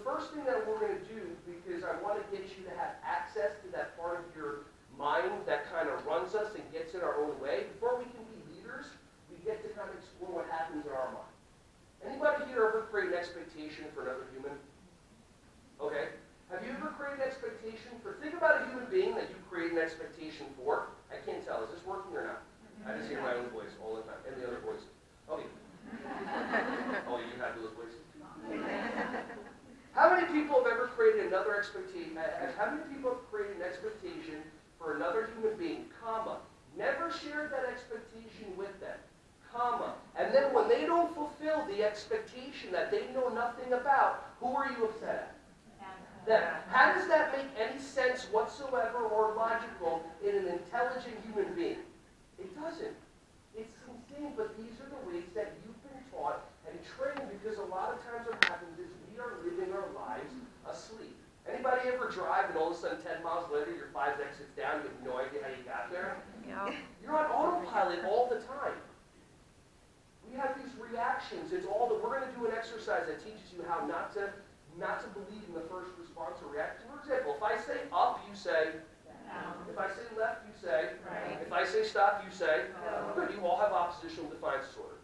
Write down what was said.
first thing that we're going to do, because I want to get you to have access to that part of your mind that kind of runs us and gets in our own way, before we can be leaders, we get to kind of explore what happens in our mind. Anybody here ever create an expectation for another human? Okay. Have you ever created an expectation for, think about a human being that you create an expectation for. I can't tell, is this working or not? I just hear my own voice all the time, and the other voices. Oh, yeah. Oh, you have those voices too. How many people have ever created another expectation? How many people have created an expectation for another human being, comma, never shared that expectation with them, comma, and then when they don't fulfill the expectation that they know nothing about, who are you upset at? Them. How does that make any sense whatsoever or logical in an intelligent human being? It doesn't. It's insane, but these are the ways that you've been taught and trained, because a lot of times what happens is we are living our lives asleep. Anybody ever drive and all of a sudden 10 miles later your 5 exits down, you have no idea how you got there? Yeah. You're on autopilot all the time. We have these reactions. It's all that we're going to do an exercise that teaches you how not to believe in the first response or reaction. For example, if I say up, you say down. If I say left, you say right. If I say stop, you say good. You all have oppositional defiance disorder.